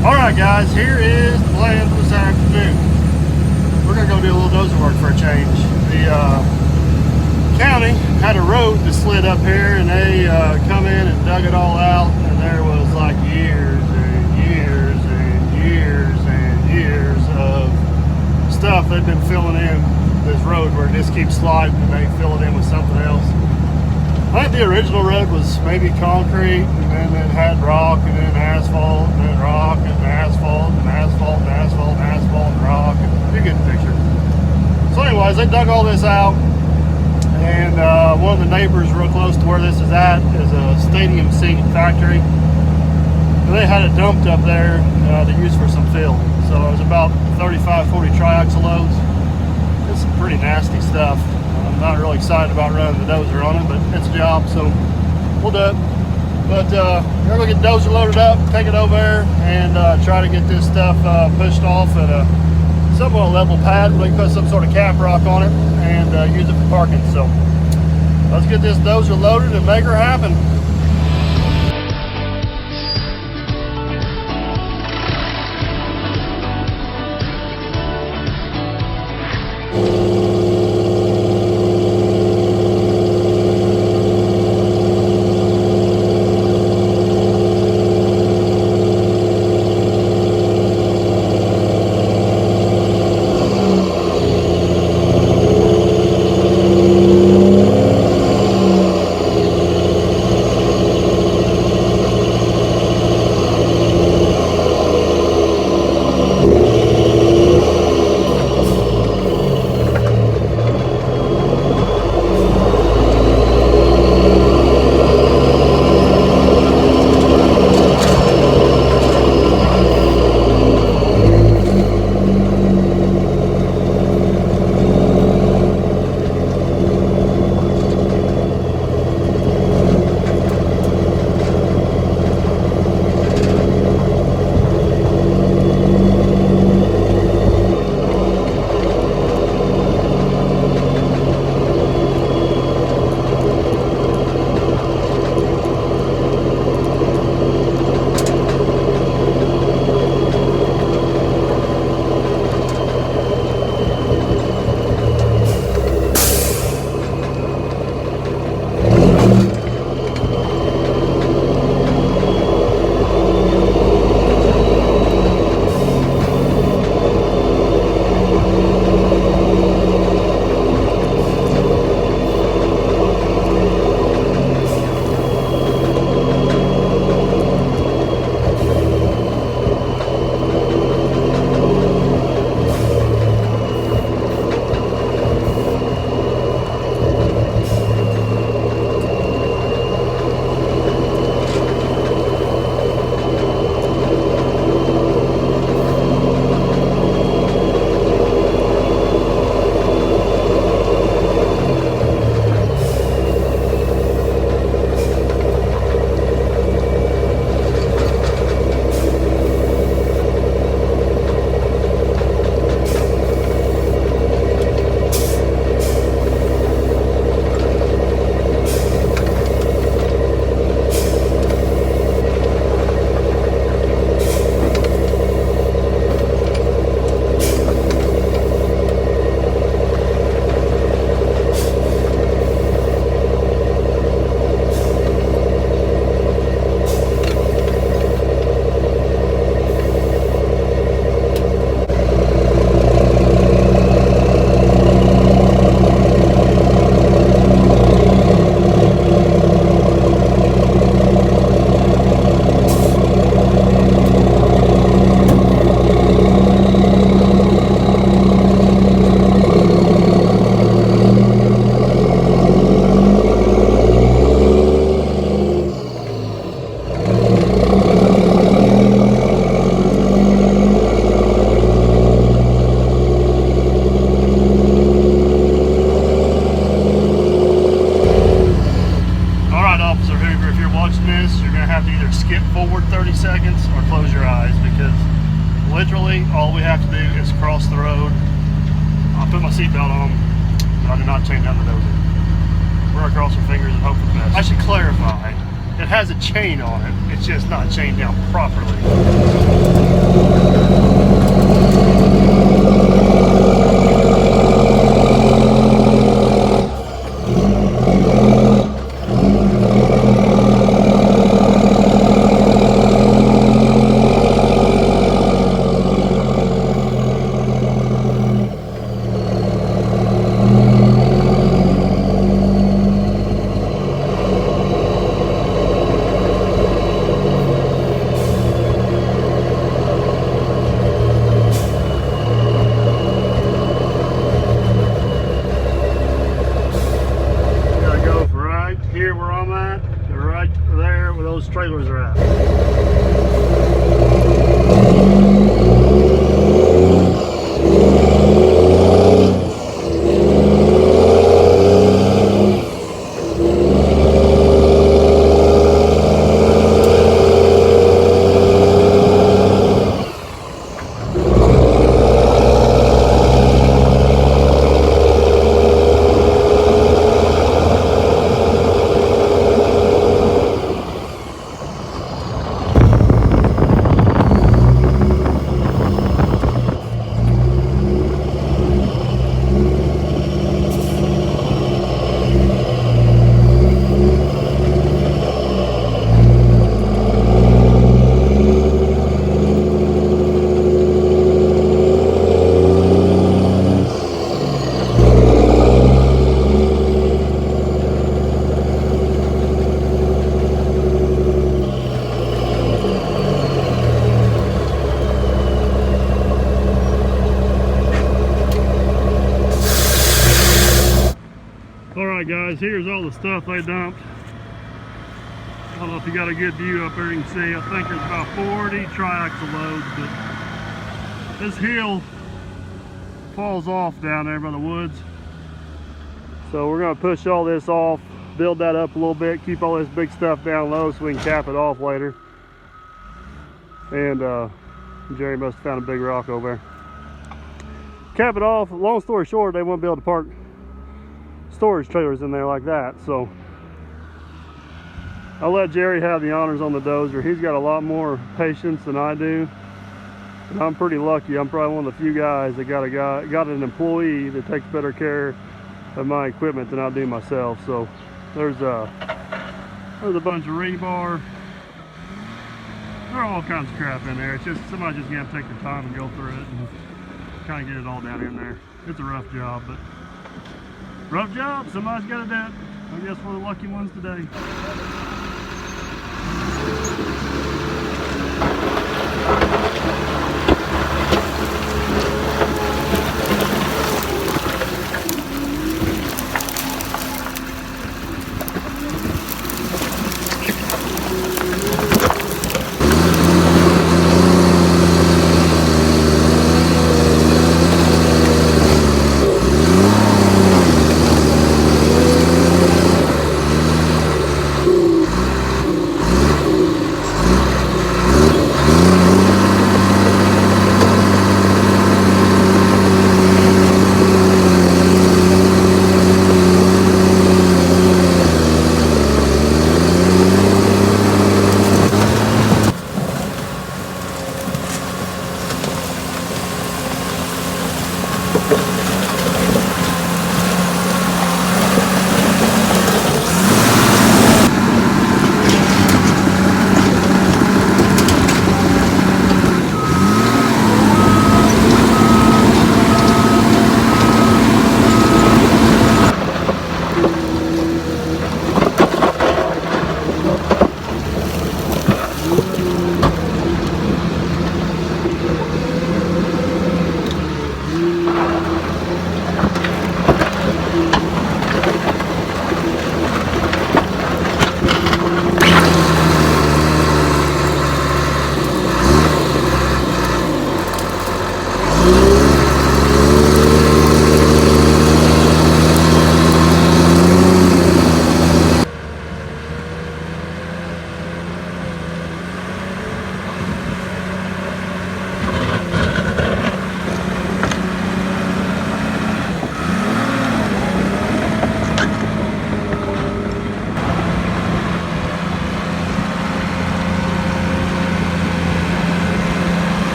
Alright guys, here is the plan for this afternoon. We're going to go do a little dozer work for a change. The county had a road that slid up here, and they come in and dug it all out, and there was like years and years and years and years of stuff they've been filling in this road where it just keeps sliding and they fill it in with something else. I think the original road was maybe concrete, and then it had rock, and then asphalt, and then rock, and asphalt, and asphalt, and asphalt, and asphalt, and rock, and you get the picture. So anyways, they dug all this out, and one of the neighbors real close to where this is at is a stadium seat factory. And they had it dumped up there to use for some fill. So it was about 35, 40 triaxle loads. It's some pretty nasty stuff. I'm not really excited about running the dozer on it, but it's a job, so we'll do it. But we're going to get the dozer loaded up, take it over there, and try to get this stuff pushed off at a somewhat level pad. We can put some sort of cap rock on it and use it for parking. So let's get this dozer loaded and make her happen. forward 30 seconds or close your eyes, because literally all we have to do is cross the road. I'll put my seatbelt on, but I do not chain down the dozer. We're gonna cross our fingers and hope for the best. I should clarify, it has a chain on it, it's just not chained down properly. guys, here's all the stuff they dumped. I don't know if you got a good view up there, you can see. I think there's about 40 triaxle loads, but this hill falls off down there by the woods. So we're gonna push all this off, build that up a little bit, keep all this big stuff down low so we can cap it off later. And Jerry must have found a big rock over there. Cap it off. Long story short, they won't be able to park storage trailers in there like that. So I'll let Jerry have the honors on the dozer. He's got a lot more patience than I do. And I'm pretty lucky. I'm probably one of the few guys that got an employee that takes better care of my equipment than I do myself. So there's a bunch of rebar. There are all kinds of crap in there. It's just somebody just gonna take the time and go through it and kind of get it all down in there. It's a rough job, but rough job. Somebody's got to do it. I guess we're the lucky ones today.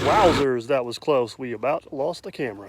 Wowzers, that was close. We about lost the camera.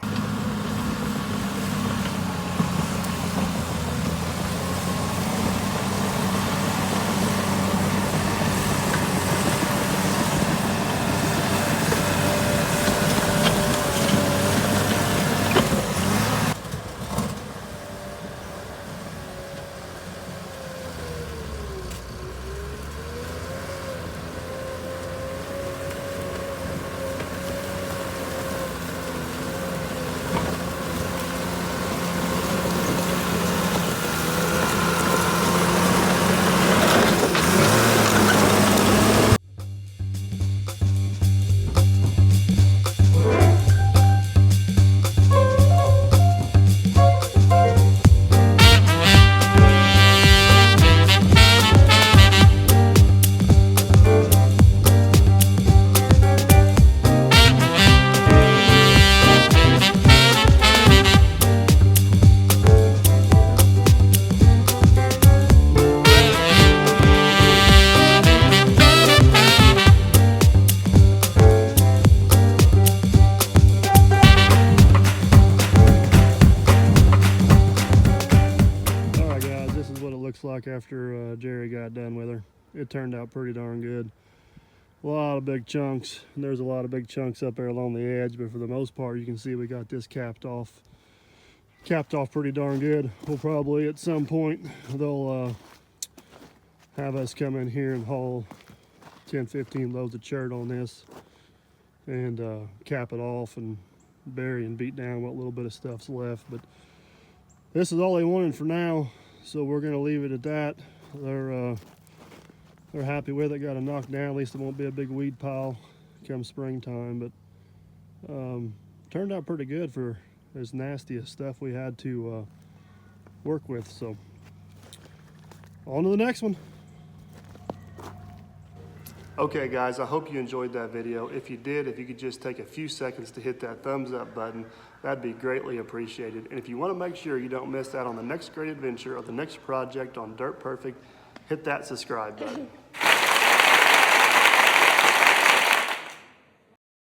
looks like after Jerry got done with her. It turned out pretty darn good. A lot of big chunks, and there's a lot of big chunks up there along the edge, but for the most part you can see we got this capped off pretty darn good. We'll probably at some point they'll have us come in here and haul 10-15 loads of chert on this and cap it off and bury and beat down what little bit of stuff's left. But this is all they wanted for now, so we're going to leave it at that. They're happy with it. Got to knock down. At least it won't be a big weed pile come springtime. But turned out pretty good for as nasty as stuff we had to work with. So on to the next one. Okay guys, I hope you enjoyed that video. If you did, if you could just take a few seconds to hit that thumbs up button, that'd be greatly appreciated. And if you want to make sure you don't miss out on the next great adventure or the next project on Dirt Perfect, hit that subscribe button.